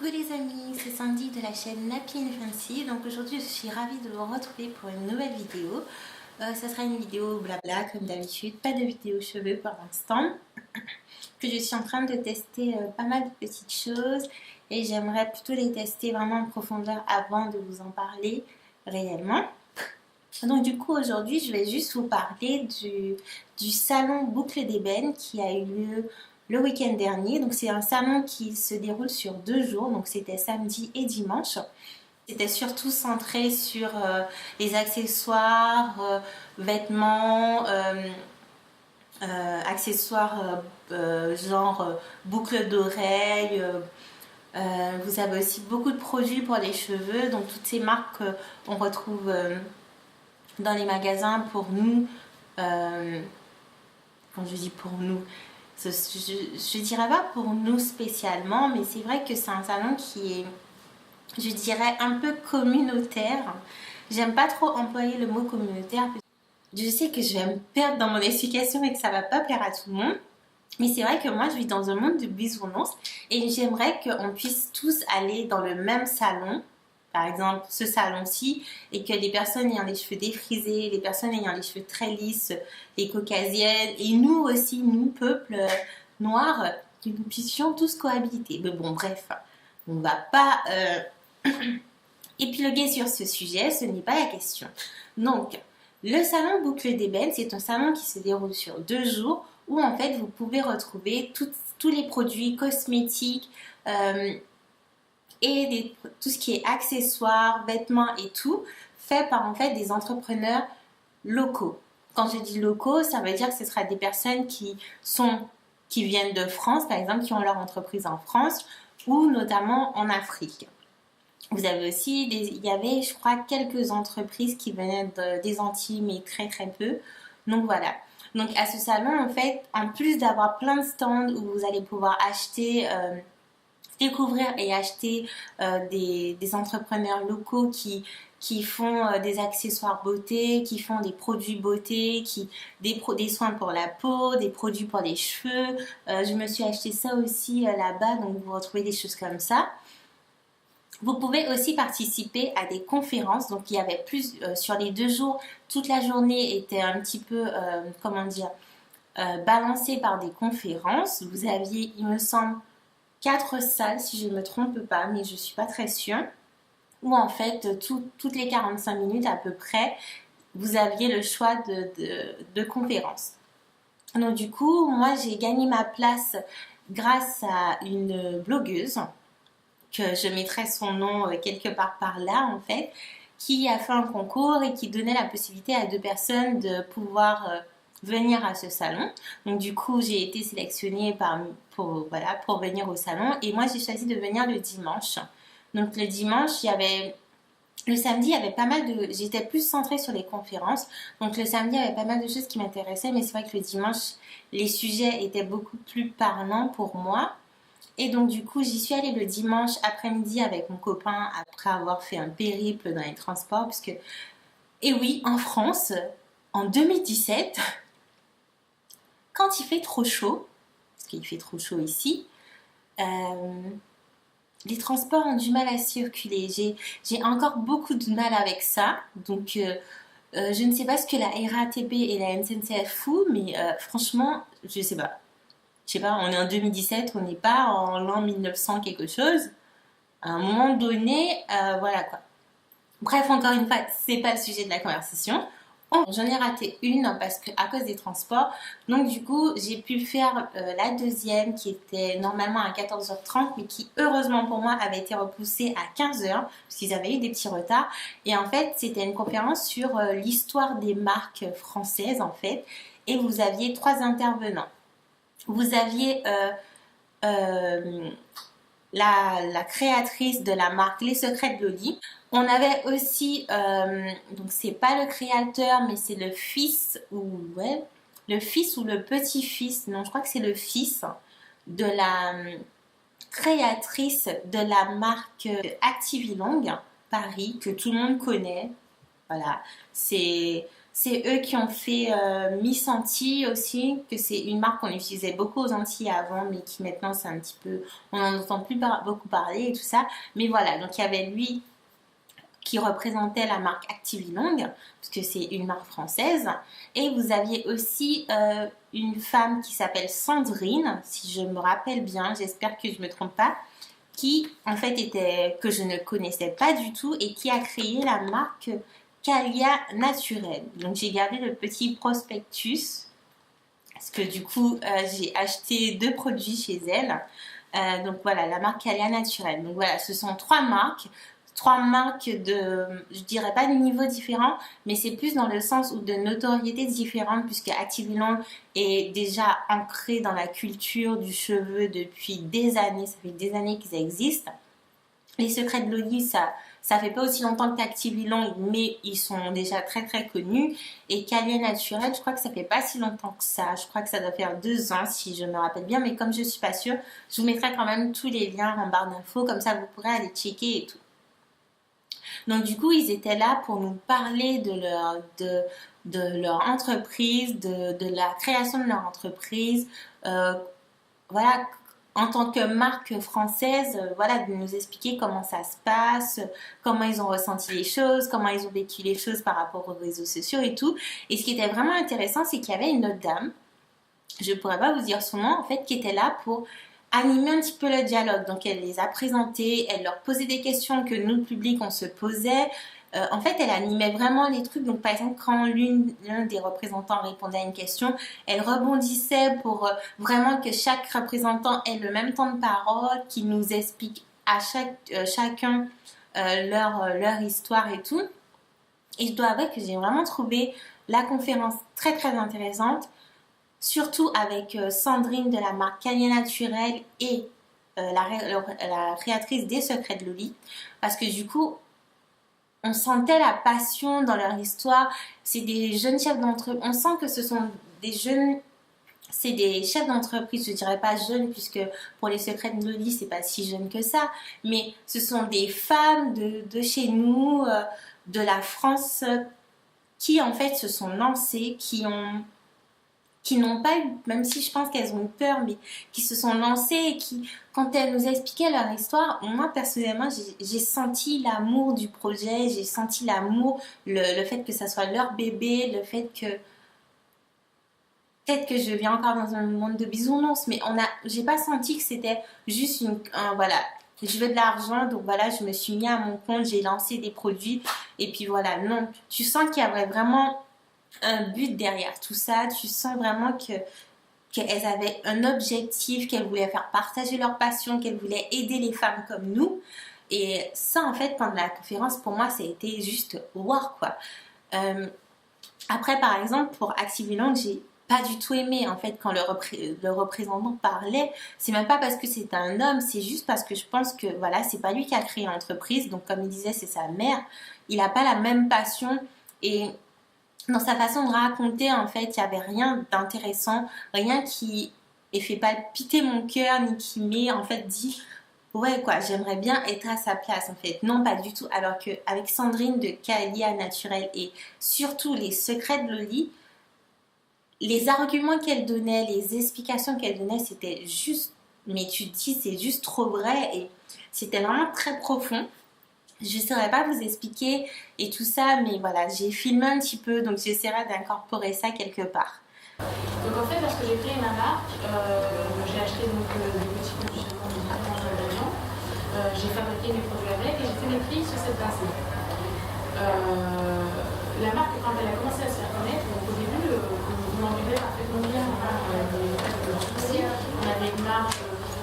Coucou les amis, c'est Sandy de la chaîne Nappy and Fancy. Donc aujourd'hui je suis ravie de vous retrouver pour une nouvelle vidéo. Ça sera une vidéo blabla comme d'habitude, pas de vidéo cheveux pour l'instant. Que je suis en train de tester pas mal de petites choses et j'aimerais plutôt les tester vraiment en profondeur avant de vous en parler réellement. Donc du coup aujourd'hui je vais juste vous parler du salon Boucle d'Ébène qui a eu lieu le week-end dernier. Donc c'est un salon qui se déroule sur 2 jours, donc c'était samedi et dimanche. C'était surtout centré sur les accessoires, vêtements, accessoires genre boucles d'oreilles. Vous avez aussi beaucoup de produits pour les cheveux, donc toutes ces marques on retrouve dans les magasins pour nous. Quand je dis pour nous, je dirais pas pour nous spécialement, mais c'est vrai que c'est un salon qui est, je dirais, un peu communautaire. J'aime pas trop employer le mot communautaire. Je sais que je vais me perdre dans mon explication et que ça va pas plaire à tout le monde. Mais c'est vrai que moi, je vis dans un monde de bisounours et j'aimerais qu'on puisse tous aller dans le même salon, par exemple ce salon-ci, et que les personnes ayant les cheveux défrisés, les personnes ayant les cheveux très lisses, les caucasiennes, et nous aussi, nous, peuple noir, que nous puissions tous cohabiter. Mais bon, bref, on va pas épiloguer sur ce sujet, ce n'est pas la question. Donc, le salon Boucle d'Ébène, c'est un salon qui se déroule sur 2 jours où en fait vous pouvez retrouver tous les produits cosmétiques et tout ce qui est accessoires, vêtements et tout, fait par en fait des entrepreneurs locaux. Quand je dis locaux, ça veut dire que ce sera des personnes qui viennent de France, par exemple, qui ont leur entreprise en France ou notamment en Afrique. Vous avez aussi, il y avait, je crois, quelques entreprises qui venaient des Antilles, mais très très peu. Donc voilà. Donc à ce salon, en fait, en plus d'avoir plein de stands où vous allez pouvoir acheter, découvrir et acheter des entrepreneurs locaux qui font des accessoires beauté, qui font des produits beauté, des soins pour la peau, des produits pour les cheveux. Je me suis acheté ça aussi là-bas, donc vous retrouvez des choses comme ça. Vous pouvez aussi participer à des conférences. Donc il y avait plus sur les 2 jours, toute la journée était un petit peu, comment dire, balancée par des conférences. Vous aviez, il me semble, 4 salles si je ne me trompe pas, mais je ne suis pas très sûre. Où en fait, toutes les 45 minutes à peu près, vous aviez le choix de conférences. Donc du coup, moi j'ai gagné ma place grâce à une blogueuse que je mettrai son nom quelque part par là en fait, qui a fait un concours et qui donnait la possibilité à 2 personnes de pouvoir venir à ce salon. Donc du coup, j'ai été sélectionnée pour venir au salon et moi j'ai choisi de venir le dimanche. Donc le dimanche, le samedi, il y avait pas mal j'étais plus centrée sur les conférences. Donc le samedi, il y avait pas mal de choses qui m'intéressaient, mais c'est vrai que le dimanche, les sujets étaient beaucoup plus parlants pour moi. Et donc du coup, j'y suis allée le dimanche après-midi avec mon copain après avoir fait un périple dans les transports. Et oui, en France, en 2017, quand il fait trop chaud, parce qu'il fait trop chaud ici, les transports ont du mal à circuler. J'ai encore beaucoup de mal avec ça. Donc je ne sais pas ce que la RATP et la SNCF font, mais franchement, je sais pas. Je sais pas, on est en 2017, on n'est pas en l'an 1900 quelque chose. À un moment donné, voilà quoi. Bref, encore une fois, c'est pas le sujet de la conversation. J'en ai raté une parce que à cause des transports. Donc du coup, j'ai pu faire la deuxième qui était normalement à 14h30, mais qui heureusement pour moi avait été repoussée à 15h parce qu'ils avaient eu des petits retards. Et en fait, c'était une conférence sur l'histoire des marques françaises en fait. Et vous aviez 3 intervenants. Vous aviez la créatrice de la marque Les Secrets de Loli. On avait aussi, donc c'est pas le créateur, mais c'est le fils le fils ou le petit-fils, non, je crois que c'est le fils de la créatrice de la marque Activilong Paris, que tout le monde connaît. Voilà, c'est C'est eux qui ont fait Miss Antilles aussi, que c'est une marque qu'on utilisait beaucoup aux Antilles avant, mais qui maintenant c'est un petit peu, on n'en entend plus beaucoup parler et tout ça. Mais voilà, donc il y avait lui qui représentait la marque Activilong, puisque c'est une marque française. Et vous aviez aussi une femme qui s'appelle Sandrine, si je me rappelle bien, j'espère que je ne me trompe pas, qui en fait était, que je ne connaissais pas du tout et qui a créé la marque Calia Naturel. Donc j'ai gardé le petit prospectus, parce que du coup j'ai acheté 2 produits chez elle. Donc voilà, la marque Calia Naturel. Donc voilà, ce sont 3 marques. 3 marques de, je dirais pas de niveau différent, mais c'est plus dans le sens où de notoriété différente, puisque Activilong est déjà ancré dans la culture du cheveu depuis des années, ça fait des années qu'ils existent. Les secrets de Loli, ça fait pas aussi longtemps qu'Activilong, mais ils sont déjà très très connus. Et Calia Naturel, je crois que ça fait pas si longtemps que ça. Je crois que ça doit faire 2 ans si je me rappelle bien, mais comme je suis pas sûre, je vous mettrai quand même tous les liens en barre d'infos, comme ça vous pourrez aller checker et tout. Donc du coup, ils étaient là pour nous parler de leur entreprise, de la création de leur entreprise. Voilà, en tant que marque française, voilà, de nous expliquer comment ça se passe, comment ils ont ressenti les choses, comment ils ont vécu les choses par rapport aux réseaux sociaux et tout. Et ce qui était vraiment intéressant, c'est qu'il y avait une autre dame, je ne pourrais pas vous dire son nom, en fait, qui était là pour animer un petit peu le dialogue. Donc elle les a présentés, elle leur posait des questions que nous, le public, on se posait. En fait, elle animait vraiment les trucs. Donc par exemple, quand l'un des représentants répondait à une question, elle rebondissait pour vraiment que chaque représentant ait le même temps de parole, qui nous explique à chacun leur histoire et tout. Et je dois avouer que j'ai vraiment trouvé la conférence très très intéressante. Surtout avec Sandrine de la marque Calia Naturel et la créatrice des Secrets de Loli. Parce que du coup, on sentait la passion dans leur histoire. C'est des jeunes chefs d'entreprise. On sent que ce sont des jeunes... C'est des chefs d'entreprise, je dirais pas jeunes, puisque pour les Secrets de Loli, c'est pas si jeune que ça. Mais ce sont des femmes de chez nous, de la France, qui en fait se sont lancées, qui n'ont pas eu, même si je pense qu'elles ont eu peur, mais qui se sont lancées et qui, quand elles nous expliquaient leur histoire, moi personnellement, j'ai senti l'amour du projet, j'ai senti l'amour, le fait que ça soit leur bébé, le fait que, peut-être que je vis encore dans un monde de bisounours, mais j'ai pas senti que c'était juste voilà, je veux de l'argent, donc voilà, je me suis mis à mon compte, j'ai lancé des produits, et puis voilà, non, tu sens qu'il y avait vraiment un but derrière tout ça. Tu sens vraiment qu'elles avaient un objectif, qu'elles voulaient faire partager leur passion, qu'elles voulaient aider les femmes comme nous. Et ça, en fait, pendant la conférence, pour moi, ça a été juste wow, quoi. Après, par exemple, pour Activilong, j'ai pas du tout aimé, en fait, quand le représentant parlait. C'est même pas parce que c'est un homme, c'est juste parce que je pense que, voilà, c'est pas lui qui a créé l'entreprise. Donc, comme il disait, c'est sa mère. Il a pas la même passion et dans sa façon de raconter, en fait, il n'y avait rien d'intéressant, rien qui ait fait palpiter mon cœur, ni qui m'ait, en fait, dit « Ouais, quoi, j'aimerais bien être à sa place, en fait. » Non, pas du tout. Alors qu'avec Sandrine de Calia Naturel et surtout les Secrets de Loli, les arguments qu'elle donnait, les explications qu'elle donnait, c'était juste... Mais tu te dis, c'est juste trop vrai et c'était vraiment très profond. Je ne saurais pas vous expliquer et tout ça, mais voilà, j'ai filmé un petit peu, donc j'essaierai d'incorporer ça quelque part. Donc en fait, lorsque j'ai créé ma marque, j'ai acheté donc, des petits produits de différents ingrédients. J'ai fabriqué mes produits avec et j'ai fait mes prix sur cette base. La marque, quand elle a commencé à se faire connaître, donc au début, on en vivait parfaitement bien. On avait une marge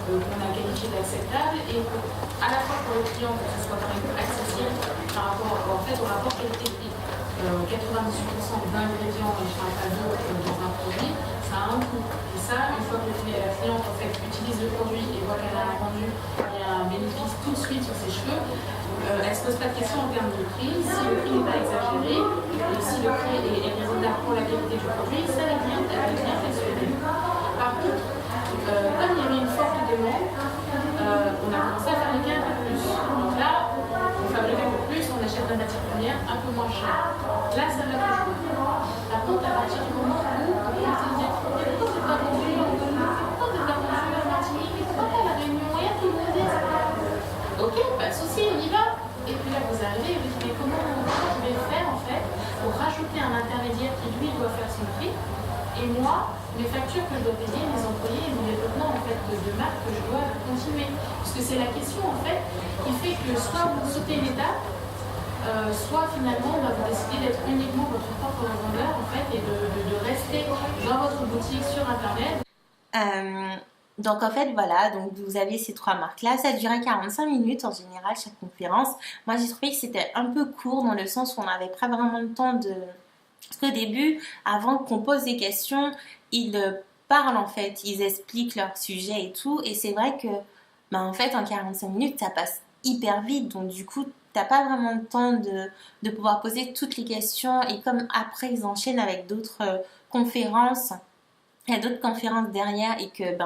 qu'on a qualifiée d'acceptable et à la fois pour le client pour que ce soit quand même accessible par rapport en fait, au rapport qualité-prix. 98% d'ingrédients et je ne parle pas d'eau dans un produit, ça a un coût. Et ça, une fois que la cliente en fait, utilise le produit et voit qu'elle a un rendu et un bénéfice tout de suite sur ses cheveux, elle ne se pose pas de questions en termes de prix. Si le prix n'est pas exagéré, si le prix est raisonnable pour la qualité du produit, ça les clientes, elles vont bien persuader. Par contre, comme il y avait une forte demande, on a commencé à fabriquer un peu plus. Donc là, on fabrique un peu plus, on achète de la matière première un peu moins chère. Là, ça va toujours. interviewé, il me dit mais comment je vais faire en fait pour rajouter un intermédiaire qui lui doit faire son prix et moi les factures que je dois payer, mes employés et mon développement en fait de marque que je dois continuer. Parce que c'est la question en fait qui fait que soit vous sautez une étape, soit finalement vous décidez d'être uniquement votre propre vendeur en fait et de rester dans votre boutique sur internet. Donc en fait voilà, donc vous avez ces 3 marques là, ça durait 45 minutes en général chaque conférence. Moi j'ai trouvé que c'était un peu court dans le sens où on n'avait pas vraiment le temps de... Parce qu'au début, avant qu'on pose des questions, ils parlent en fait, ils expliquent leur sujet et tout, et c'est vrai que en fait en 45 minutes ça passe hyper vite, donc du coup t'as pas vraiment le temps de pouvoir poser toutes les questions, et comme après ils enchaînent avec d'autres conférences, il y a d'autres conférences derrière et que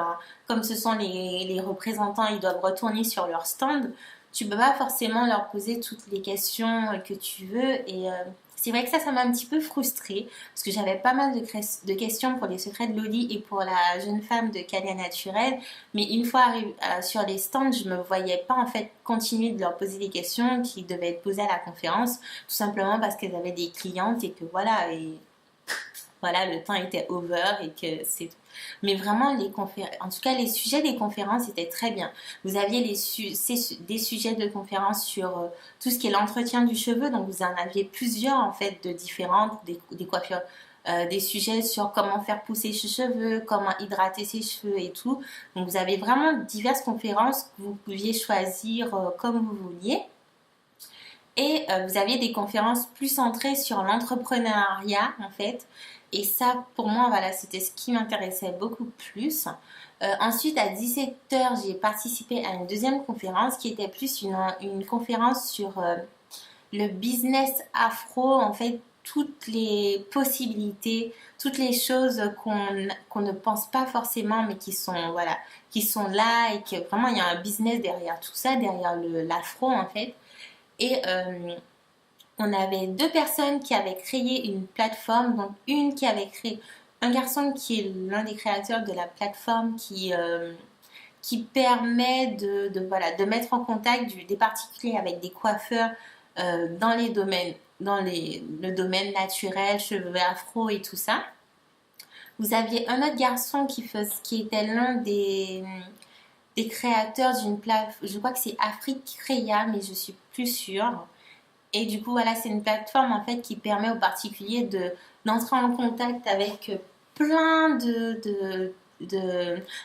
comme ce sont les représentants, ils doivent retourner sur leur stand, tu peux pas forcément leur poser toutes les questions que tu veux, et c'est vrai que ça m'a un petit peu frustrée parce que j'avais pas mal de questions pour les secrets de Loli et pour la jeune femme de Calia Naturel, mais une fois arrivée sur les stands, je me voyais pas en fait continuer de leur poser des questions qui devaient être posées à la conférence, tout simplement parce qu'elles avaient des clientes et que voilà, le temps était over et que c'est... Mais vraiment, en tout cas, les sujets des conférences étaient très bien. Vous aviez des sujets de conférences sur tout ce qui est l'entretien du cheveu. Donc, vous en aviez plusieurs, en fait, de différentes, des coiffures, des sujets sur comment faire pousser ses cheveux, comment hydrater ses cheveux et tout. Donc, vous avez vraiment diverses conférences que vous pouviez choisir comme vous vouliez. Et vous aviez des conférences plus centrées sur l'entrepreneuriat, en fait. Et ça, pour moi, voilà, c'était ce qui m'intéressait beaucoup plus. Ensuite, à 17h, j'ai participé à une deuxième conférence qui était plus une conférence sur le business afro, en fait, toutes les possibilités, toutes les choses qu'on ne pense pas forcément, mais qui sont là, et que vraiment, il y a un business derrière tout ça, derrière l'afro, en fait. Et on avait 2 personnes qui avaient créé une plateforme, donc une qui avait créé, un garçon qui est l'un des créateurs de la plateforme qui permet de mettre en contact des particuliers avec des coiffeurs dans le domaine naturel, cheveux afro et tout ça. Vous aviez un autre garçon qui était l'un des créateurs d'une plateforme, je crois que c'est Afrique Créa, mais je suis plus sûre. Et du coup, voilà, c'est une plateforme en fait qui permet aux particuliers d'entrer en contact avec plein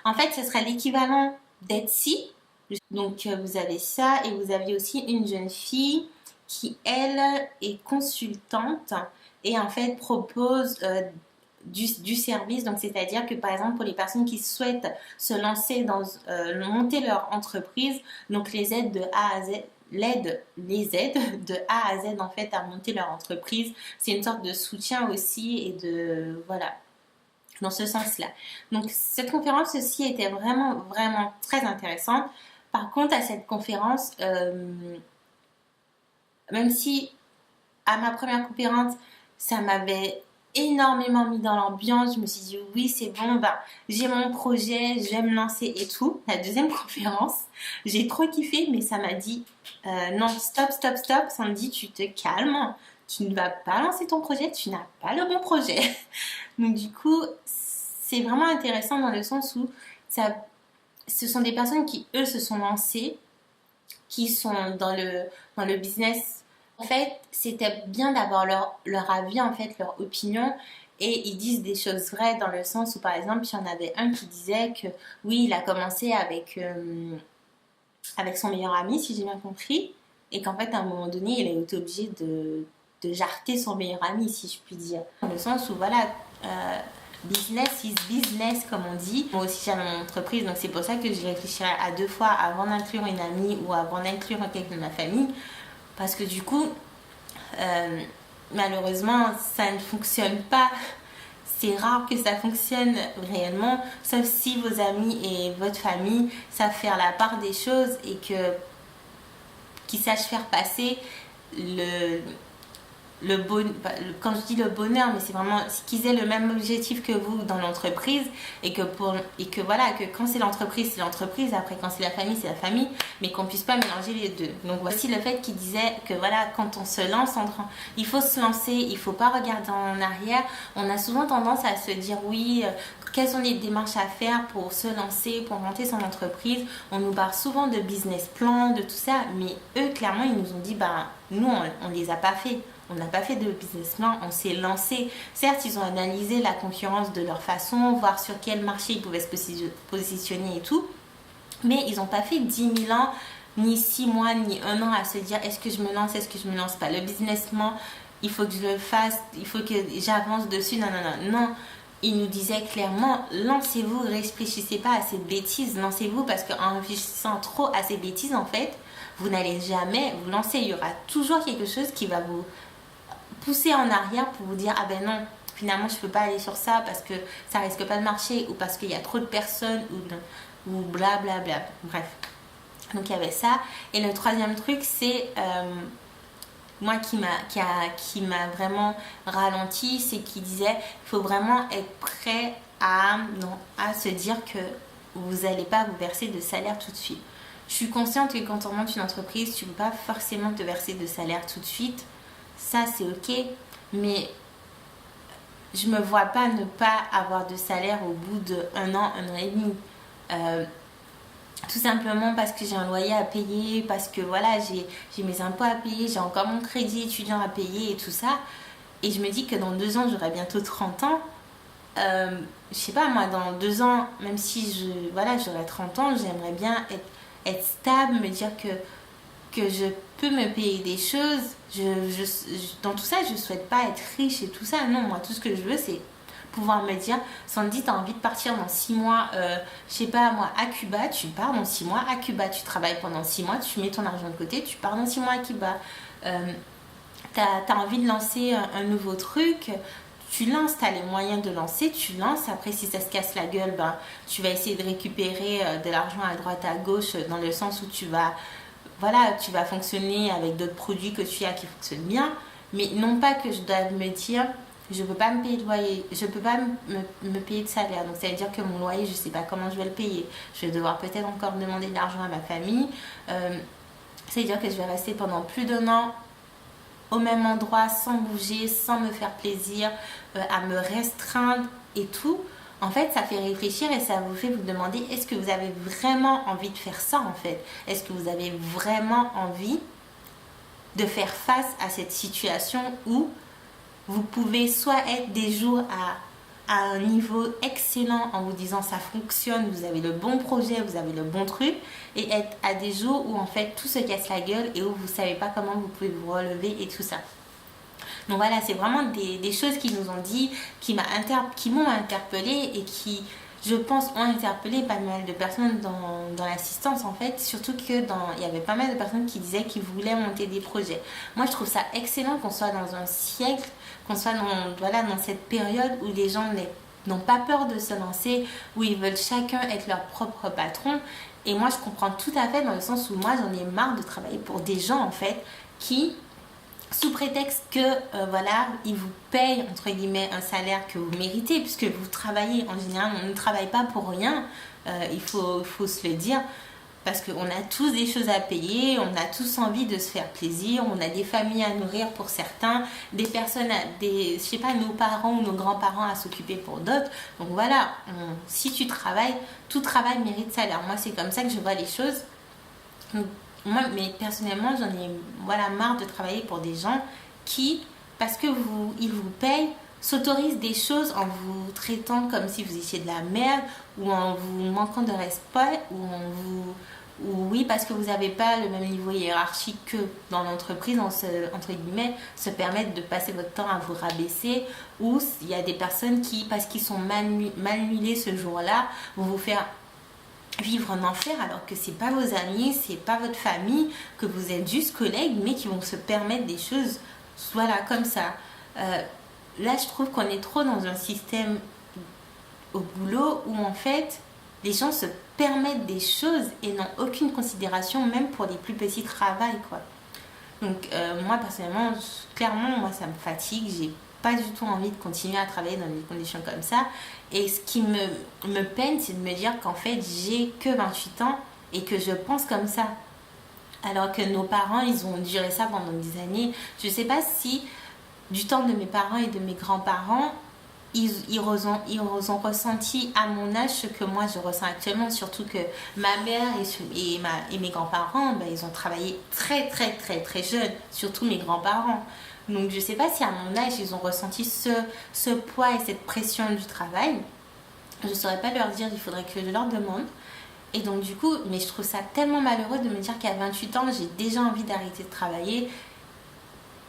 En fait, ce serait l'équivalent d'Etsy. Donc, vous avez ça, et vous aviez aussi une jeune fille qui, elle, est consultante et en fait propose du service. Donc, c'est-à-dire que par exemple, pour les personnes qui souhaitent se lancer monter leur entreprise, donc les aides de A à Z, les aides de A à Z en fait à monter leur entreprise. C'est une sorte de soutien aussi, et voilà, dans ce sens-là. Donc cette conférence aussi était vraiment, vraiment très intéressante. Par contre, à cette conférence, même si à ma première conférence, ça m'avait énormément mis dans l'ambiance, je me suis dit oui, c'est bon, j'ai mon projet, je vais me lancer et tout. La deuxième conférence, j'ai trop kiffé, mais ça m'a dit non, stop, ça me dit tu te calmes, tu ne vas pas lancer ton projet, tu n'as pas le bon projet. Donc du coup, c'est vraiment intéressant dans le sens où ce sont des personnes qui, eux, se sont lancées, qui sont dans le business. En fait, c'était bien d'avoir leur avis, en fait, leur opinion, et ils disent des choses vraies dans le sens où, par exemple, il y en avait un qui disait que oui, il a commencé avec son meilleur ami, si j'ai bien compris, et qu'en fait, à un moment donné, il a été obligé de jarter son meilleur ami, si je puis dire. Dans le sens où, voilà, business is business, comme on dit. Moi aussi, j'ai mon entreprise, donc c'est pour ça que je réfléchirais à 2 fois avant d'inclure une amie ou avant d'inclure quelqu'un de ma famille. Parce que du coup, malheureusement, ça ne fonctionne pas. C'est rare que ça fonctionne réellement, sauf si vos amis et votre famille savent faire la part des choses et qu'ils sachent faire passer quand je dis le bonheur, mais c'est vraiment qu'ils aient le même objectif que vous dans l'entreprise et que voilà, que quand c'est l'entreprise, après quand c'est la famille, mais qu'on puisse pas mélanger les deux. Donc voici le fait qu'il disait que voilà, quand on se lance, il faut se lancer, il faut pas regarder en arrière. On a souvent tendance à se dire oui, quelles sont les démarches à faire pour se lancer, pour monter son entreprise. On nous parle souvent de business plan, de tout ça, mais eux clairement ils nous ont dit nous on les a pas fait. On n'a pas fait de business plan, on s'est lancé. Certes, ils ont analysé la concurrence de leur façon, voir sur quel marché ils pouvaient se positionner et tout. Mais ils n'ont pas fait 10 000 ans, ni 6 mois, ni 1 an à se dire est-ce que je me lance, est-ce que je me lance pas. Le business plan, il faut que je le fasse, il faut que j'avance dessus. Non. Il nous disait clairement, lancez-vous, réfléchissez pas à ces bêtises, lancez-vous parce qu'en réfléchissant trop à ces bêtises, en fait, vous n'allez jamais vous lancer. Il y aura toujours quelque chose qui va vous pousser en arrière pour vous dire non, finalement je peux pas aller sur ça parce que ça risque pas de marcher ou parce qu'il y a trop de personnes ou blablabla. Bref, donc il y avait ça. Et le troisième truc, c'est moi qui m'a vraiment ralenti, c'est qu'il disait il faut vraiment être prêt à se dire que vous n'allez pas vous verser de salaire tout de suite. Je suis consciente que quand on monte une entreprise, tu ne peux pas forcément te verser de salaire tout de suite. Ça, c'est ok, mais je me vois pas ne pas avoir de salaire au bout d'1 an, 1 an et demi. Tout simplement parce que j'ai un loyer à payer, parce que voilà, j'ai mes impôts à payer, j'ai encore mon crédit étudiant à payer et tout ça. Et je me dis que dans 2 ans, j'aurai bientôt 30 ans. Je sais pas, moi, dans 2 ans, même si j'aurai 30 ans, j'aimerais bien être stable, me dire que je peux me payer des choses. Dans tout ça, je souhaite pas être riche et tout ça. Non, moi, tout ce que je veux, c'est pouvoir me dire, Sandy, t'as envie de partir dans 6 mois, je sais pas moi, à Cuba, tu pars dans 6 mois à Cuba, tu travailles pendant 6 mois, tu mets ton argent de côté, tu pars dans 6 mois à Cuba. T'as envie de lancer un nouveau truc, tu lances, t'as les moyens de lancer, tu lances. Après, si ça se casse la gueule, tu vas essayer de récupérer de l'argent à droite, à gauche, dans le sens où tu vas fonctionner avec d'autres produits que tu as qui fonctionnent bien. Mais non pas que je dois me dire je ne peux pas me payer de loyer, je ne peux pas me payer de salaire. Donc ça veut dire que mon loyer, je ne sais pas comment je vais le payer. Je vais devoir peut-être encore demander de l'argent à ma famille. Ça veut dire que je vais rester pendant plus d'1 an au même endroit, sans bouger, sans me faire plaisir, à me restreindre et tout. En fait, ça fait réfléchir et ça vous fait vous demander est-ce que vous avez vraiment envie de faire ça en fait? Est-ce que vous avez vraiment envie de faire face à cette situation où vous pouvez soit être des jours à un niveau excellent en vous disant ça fonctionne, vous avez le bon projet, vous avez le bon truc, et être à des jours où en fait tout se casse la gueule et où vous ne savez pas comment vous pouvez vous relever et tout ça. Donc voilà, c'est vraiment des choses qu'ils nous ont dit, qui m'ont interpellée et qui, je pense, ont interpellé pas mal de personnes dans l'assistance en fait. Surtout que il y avait pas mal de personnes qui disaient qu'ils voulaient monter des projets. Moi, je trouve ça excellent qu'on soit dans un siècle, qu'on soit dans cette période où les gens n'ont pas peur de se lancer, où ils veulent chacun être leur propre patron. Et moi, je comprends tout à fait dans le sens où moi, j'en ai marre de travailler pour des gens en fait qui, sous prétexte que ils vous payent entre guillemets un salaire que vous méritez, puisque vous travaillez, en général on ne travaille pas pour rien, il faut se le dire, parce qu'on a tous des choses à payer, on a tous envie de se faire plaisir, on a des familles à nourrir pour certains, des personnes, nos parents ou nos grands-parents à s'occuper pour d'autres. Donc voilà, si tu travailles, tout travail mérite salaire. Moi c'est comme ça que je vois les choses. Donc, moi, mais personnellement, j'en ai marre de travailler pour des gens qui, parce que ils vous payent, s'autorisent des choses en vous traitant comme si vous étiez de la merde, ou en vous manquant de respect, ou parce que vous n'avez pas le même niveau hiérarchique que dans l'entreprise, entre guillemets, se permettent de passer votre temps à vous rabaisser, ou il y a des personnes qui, parce qu'ils sont mal huilés ce jour-là, vont vous faire vivre en enfer alors que c'est pas vos amis, c'est pas votre famille, que vous êtes juste collègues mais qui vont se permettre des choses comme ça. Là je trouve qu'on est trop dans un système au boulot où en fait les gens se permettent des choses et n'ont aucune considération même pour les plus petits travails quoi. Donc moi personnellement, clairement, moi ça me fatigue. J'ai pas du tout envie de continuer à travailler dans des conditions comme ça. Et ce qui me peine, c'est de me dire qu'en fait, j'ai que 28 ans et que je pense comme ça. Alors que nos parents, ils ont duré ça pendant des années. Je sais pas si du temps de mes parents et de mes grands-parents, ils ont ressenti à mon âge ce que moi je ressens actuellement. Surtout que ma mère et mes grands-parents, ben, ils ont travaillé très très très très jeunes. Surtout mes grands-parents. Donc je sais pas si à mon âge, ils ont ressenti ce poids et cette pression du travail. Je ne saurais pas leur dire, il faudrait que je leur demande. Et donc du coup, mais je trouve ça tellement malheureux de me dire qu'à 28 ans, j'ai déjà envie d'arrêter de travailler,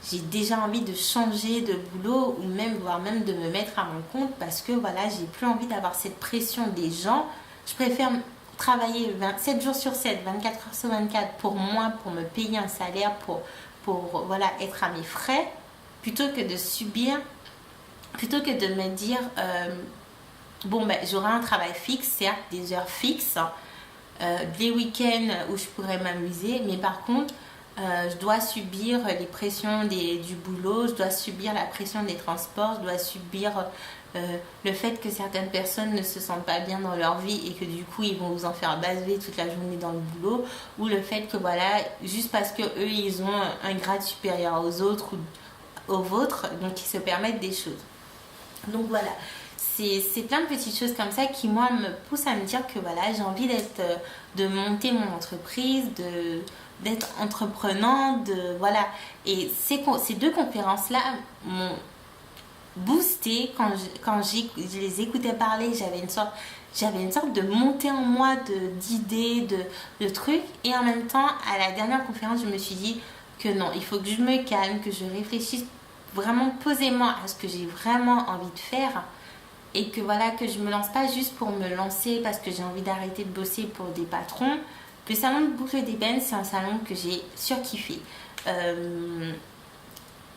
j'ai déjà envie de changer de boulot ou même, voire même de me mettre à mon compte parce que voilà, j'ai plus envie d'avoir cette pression des gens. Je préfère travailler 7 jours sur 7, 24 heures sur 24 pour moi, pour me payer un salaire, pour voilà, être à mes frais, plutôt que de subir, plutôt que de me dire, bon ben j'aurai un travail fixe, certes, des heures fixes, des week-ends où je pourrais m'amuser, mais par contre, je dois subir les pressions du boulot, je dois subir la pression des transports, je dois subir le fait que certaines personnes ne se sentent pas bien dans leur vie et que du coup ils vont vous en faire baser toute la journée dans le boulot, ou le fait que voilà, juste parce que eux ils ont un grade supérieur aux autres ou aux vôtres, donc ils se permettent des choses. Donc voilà, c'est plein de petites choses comme ça qui moi me poussent à me dire que voilà, j'ai envie de monter mon entreprise, d'être entreprenante, voilà. Et ces deux conférences là m'ont boosté quand je les écoutais parler. J'avais une sorte de montée en moi d'idées, de trucs, et en même temps à la dernière conférence je me suis dit que non, il faut que je me calme, que je réfléchisse vraiment posément à ce que j'ai vraiment envie de faire, et que voilà, que je me lance pas juste pour me lancer parce que j'ai envie d'arrêter de bosser pour des patrons. Le salon de Boucle d'Ébène, c'est un salon que j'ai surkiffé.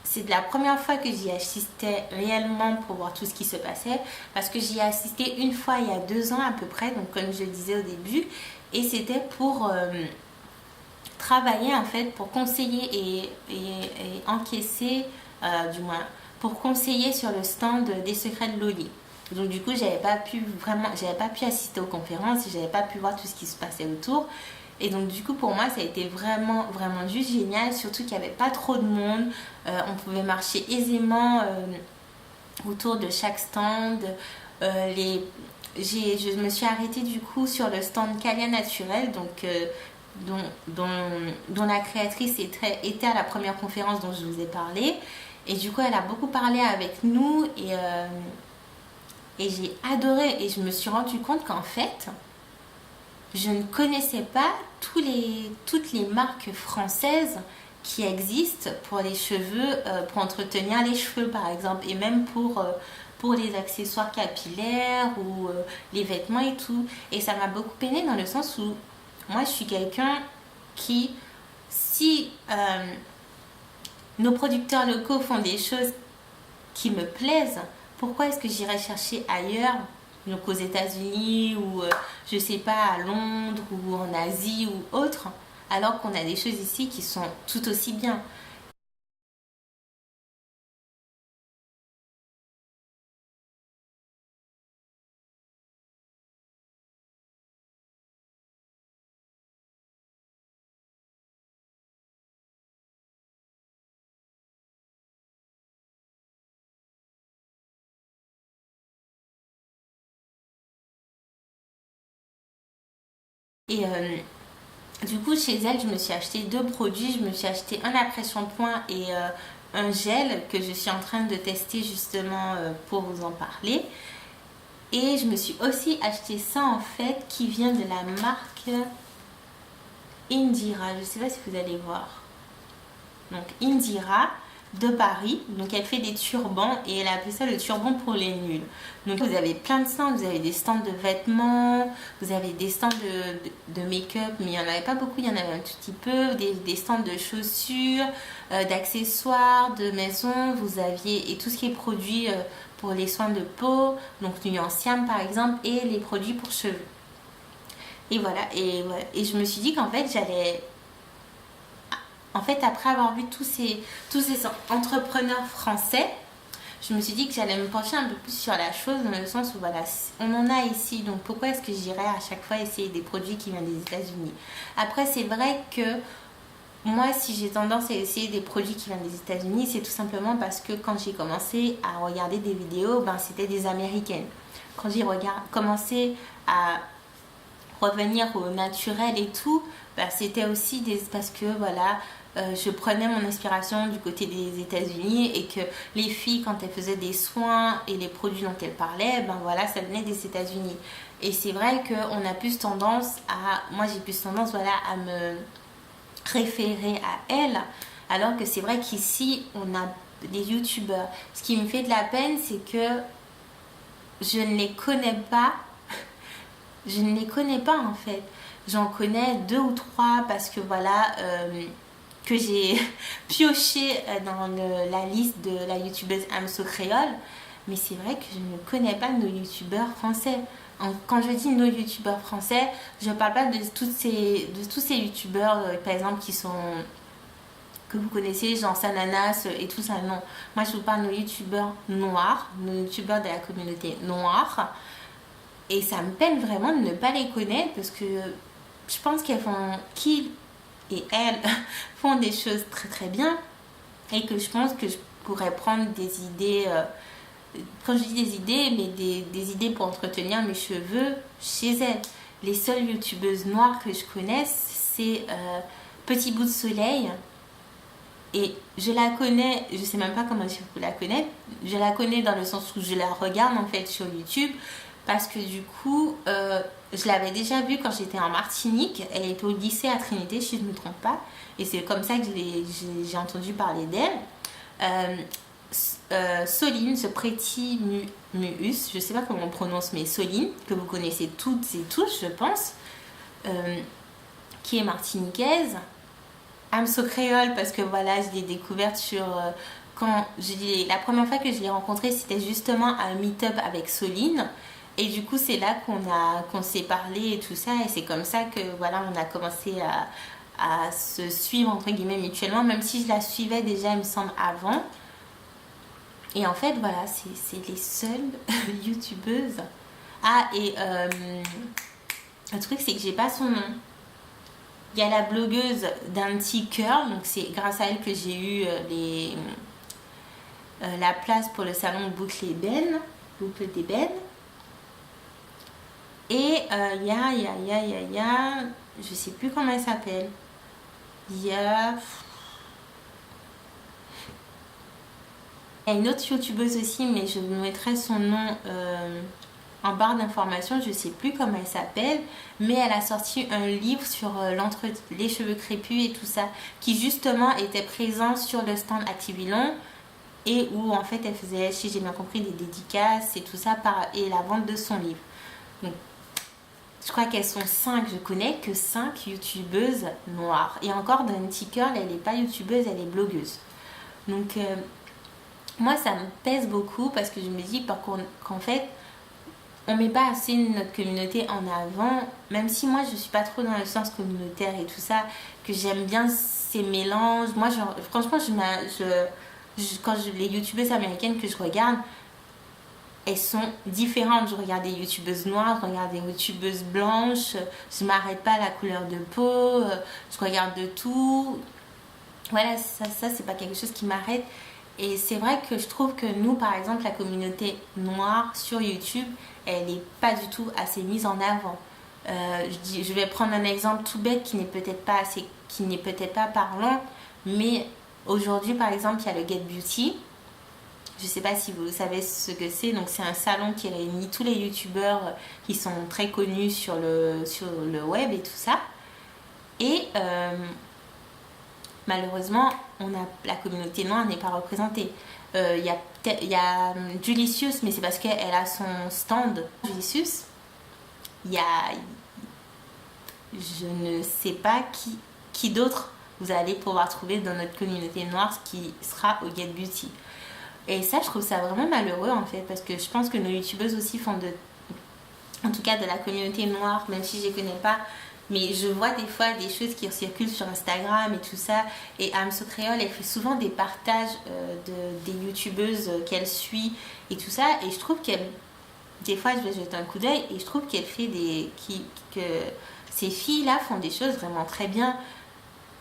C'est la première fois que j'y assistais réellement pour voir tout ce qui se passait, parce que j'y ai assisté une fois il y a 2 ans à peu près, donc comme je le disais au début, et c'était pour travailler en fait, pour conseiller et encaisser, du moins, pour conseiller sur le stand des secrets de Loli. Donc du coup, j'avais pas pu assister aux conférences, j'avais pas pu voir tout ce qui se passait autour. Et donc du coup, pour moi, ça a été vraiment, vraiment juste génial, surtout qu'il n'y avait pas trop de monde. On pouvait marcher aisément autour de chaque stand. Je me suis arrêtée du coup sur le stand Calia Naturel, donc dont la créatrice était à la première conférence dont je vous ai parlé. Et du coup, elle a beaucoup parlé avec nous et j'ai adoré. Et je me suis rendu compte qu'en fait, je ne connaissais pas toutes les marques françaises qui existent pour les cheveux, pour entretenir les cheveux par exemple, et même pour les accessoires capillaires ou les vêtements et tout. Et ça m'a beaucoup peiné dans le sens où moi je suis quelqu'un qui, si nos producteurs locaux font des choses qui me plaisent, pourquoi est-ce que j'irais chercher ailleurs, donc aux États-Unis ou je sais pas, à Londres ou en Asie ou autre, alors qu'on a des choses ici qui sont tout aussi bien. Et du coup, chez elle, je me suis acheté 2 produits. Je me suis acheté un après-shampoing et un gel que je suis en train de tester justement pour vous en parler. Et je me suis aussi acheté ça en fait qui vient de la marque Indira. Je ne sais pas si vous allez voir. Donc Indira de Paris. Donc elle fait des turbans et elle a appelé ça le turban pour les nuls. Donc vous avez plein de stands, vous avez des stands de vêtements, vous avez des stands de make-up, mais il n'y en avait pas beaucoup, il y en avait un tout petit peu, des stands de chaussures, d'accessoires, de maison, vous aviez, et tout ce qui est produit pour les soins de peau, donc Nuanciam par exemple, et les produits pour cheveux. Et voilà, et je me suis dit qu'en fait j'allais en fait, après avoir vu tous ces entrepreneurs français, je me suis dit que j'allais me pencher un peu plus sur la chose, dans le sens où voilà, on en a ici, donc pourquoi est-ce que j'irais à chaque fois essayer des produits qui viennent des États-Unis? Après, c'est vrai que moi, si j'ai tendance à essayer des produits qui viennent des États-Unis, c'est tout simplement parce que quand j'ai commencé à regarder des vidéos, ben, c'était des Américaines. Quand j'ai commencé à revenir au naturel et tout, ben, c'était aussi parce que voilà, je prenais mon inspiration du côté des États-Unis et que les filles, quand elles faisaient des soins et les produits dont elles parlaient, ben voilà, ça venait des États-Unis. Et c'est vrai qu'on a plus tendance moi j'ai plus tendance voilà, à me référer à elles, alors que c'est vrai qu'ici on a des youtubeurs. Ce qui me fait de la peine, c'est que je ne les connais pas. Je ne les connais pas en fait. J'en connais 2 ou 3 parce que voilà, que j'ai pioché dans la liste de la youtubeuse Amso Créole. Mais c'est vrai que je ne connais pas nos youtubeurs français. Quand je dis nos youtubeurs français, je ne parle pas de tous ces youtubeurs, par exemple, que vous connaissez, genre Sananas et tout ça. Non, moi je vous parle de nos youtubeurs noirs, nos youtubeurs de la communauté noire. Et ça me peine vraiment de ne pas les connaître parce que je pense qu'ils et elles font des choses très très bien et que je pense que je pourrais prendre des idées, quand je dis des idées, mais des idées pour entretenir mes cheveux chez elles. Les seules youtubeuses noires que je connaisse, c'est Petit Bout de Soleil. Et je la connais, je sais même pas comment je peux la connaître, je la connais dans le sens où je la regarde en fait sur YouTube. Parce que du coup, je l'avais déjà vue quand j'étais en Martinique. Elle était au lycée à Trinité, si je ne me trompe pas. Et c'est comme ça que j'ai entendu parler d'elle. Soline, ce Pretty Muus, je ne sais pas comment on prononce, mais Soline, que vous connaissez toutes et tous, je pense, qui est martiniquaise. Amso Créole, parce que voilà, je l'ai découverte sur... la première fois que je l'ai rencontrée, c'était justement à un meet-up avec Soline. Et du coup, c'est là qu'on s'est parlé et tout ça. Et c'est comme ça que voilà, on a commencé à se suivre, entre guillemets, mutuellement. Même si je la suivais déjà, il me semble, avant. Et en fait, voilà, c'est les seules youtubeuses. Ah, et le truc, c'est que j'ai pas son nom. Il y a la blogueuse d'Anti Curl. Donc, c'est grâce à elle que j'ai eu la place pour le salon Boucle d'ébène. Et il y a, je sais plus comment elle s'appelle. Il y a une autre youtubeuse aussi, mais je vous mettrai son nom en barre d'informations. Je sais plus comment elle s'appelle, mais elle a sorti un livre sur les cheveux crépus et tout ça, qui justement était présent sur le stand Activilon. Et où en fait elle faisait, si j'ai bien compris, des dédicaces et tout ça, et la vente de son livre. Donc, je crois qu'elles sont 5, je connais que 5 youtubeuses noires. Et encore, Danty Curl, elle n'est pas youtubeuse, elle est blogueuse. Donc, moi, ça me pèse beaucoup parce que je me dis qu'en fait, on met pas assez notre communauté en avant. Même si moi, je suis pas trop dans le sens communautaire et tout ça, que j'aime bien ces mélanges. Moi, franchement, les youtubeuses américaines que je regarde, elles sont différentes. Je regarde des youtubeuses noires, je regarde des youtubeuses blanches, je m'arrête pas à la couleur de peau, je regarde de tout. Voilà, ça c'est pas quelque chose qui m'arrête. Et c'est vrai que je trouve que nous, par exemple, la communauté noire sur YouTube, elle n'est pas du tout assez mise en avant. Je vais prendre un exemple tout bête qui n'est peut-être pas parlant, mais aujourd'hui, par exemple, il y a le Get Beauty. Je ne sais pas si vous savez ce que c'est. Donc, c'est un salon qui réunit tous les youtubeurs qui sont très connus sur le web et tout ça. Et malheureusement, la communauté noire n'est pas représentée. Il y a Julicius, mais c'est parce qu'elle a son stand. Julicius, je ne sais pas qui d'autre vous allez pouvoir trouver dans notre communauté noire qui sera au Get Beauty. Et ça, je trouve ça vraiment malheureux en fait, parce que je pense que nos youtubeuses aussi font en tout cas de la communauté noire, même si je les connais pas, Mais je vois des fois des choses qui circulent sur Instagram et tout ça. Et Amso Créole, elle fait souvent des partages des youtubeuses qu'elle suit et tout ça. Et je trouve qu'elle, des fois, je vais jeter un coup d'œil et je trouve qu'elle fait que ces filles-là font des choses vraiment très bien.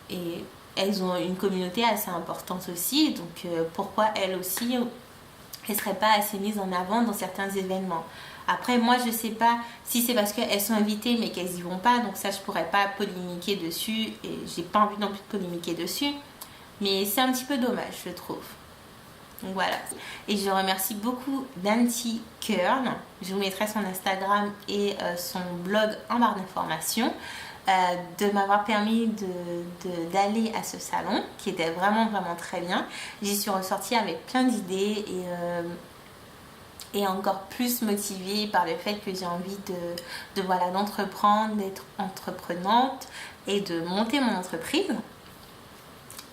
Et elles ont une communauté assez importante aussi. Donc pourquoi elles aussi, elles ne seraient pas assez mises en avant dans certains événements. Après, moi, je sais pas si c'est parce qu'elles sont invitées mais qu'elles y vont pas, donc ça, je pourrais pas polémiquer dessus et j'ai pas envie non plus de polémiquer dessus. Mais c'est un petit peu dommage, je trouve. Donc voilà. Et je remercie beaucoup Danty Kern. Je vous mettrai son Instagram et son blog en barre d'informations. De m'avoir permis d'aller à ce salon qui était vraiment vraiment très bien. J'y suis ressortie avec plein d'idées et encore plus motivée par le fait que j'ai envie voilà, d'entreprendre, d'être entreprenante et de monter mon entreprise.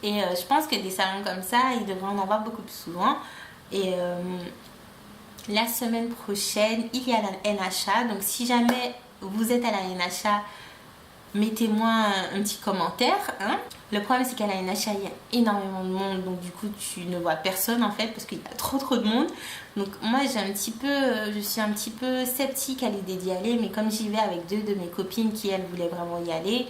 Et je pense que des salons comme ça, il devrait en avoir beaucoup plus souvent. Et la semaine prochaine, il y a la NHA. Donc si jamais vous êtes à la NHA, mettez-moi un petit commentaire. Hein. Le problème, c'est qu'à la NHA, il y a énormément de monde. Donc du coup, tu ne vois personne en fait parce qu'il y a trop de monde. Donc moi, je suis un petit peu sceptique à l'idée d'y aller. Mais comme j'y vais avec 2 de mes copines qui, elles, voulaient vraiment y aller,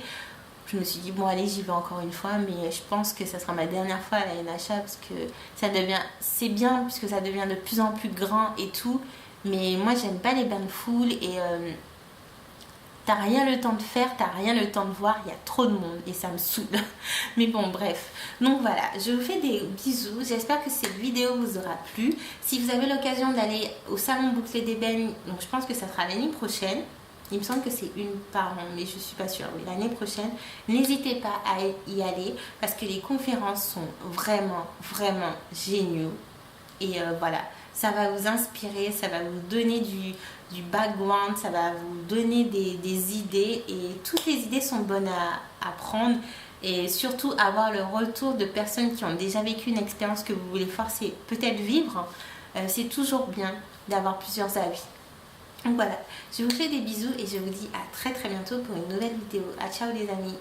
je me suis dit, bon allez, j'y vais encore une fois. Mais je pense que ça sera ma dernière fois à la NHA parce que c'est bien puisque ça devient de plus en plus grand et tout. Mais moi, j'aime pas les bains de foule et... t'as rien le temps de faire, t'as rien le temps de voir, il y a trop de monde et ça me saoule. Mais bon, bref. Donc voilà, je vous fais des bisous. J'espère que cette vidéo vous aura plu. Si vous avez l'occasion d'aller au salon bouclé d'ébène, donc je pense que ça sera l'année prochaine. Il me semble que c'est une par an, mais je suis pas sûre. Oui, l'année prochaine, n'hésitez pas à y aller parce que les conférences sont vraiment, vraiment géniaux. Et voilà, ça va vous inspirer, ça va vous donner du background, ça va vous donner des idées et toutes les idées sont bonnes à prendre et surtout avoir le retour de personnes qui ont déjà vécu une expérience que vous voulez forcer peut-être vivre, c'est toujours bien d'avoir plusieurs avis. Donc voilà, je vous fais des bisous et je vous dis à très bientôt pour une nouvelle vidéo. À ciao les amis.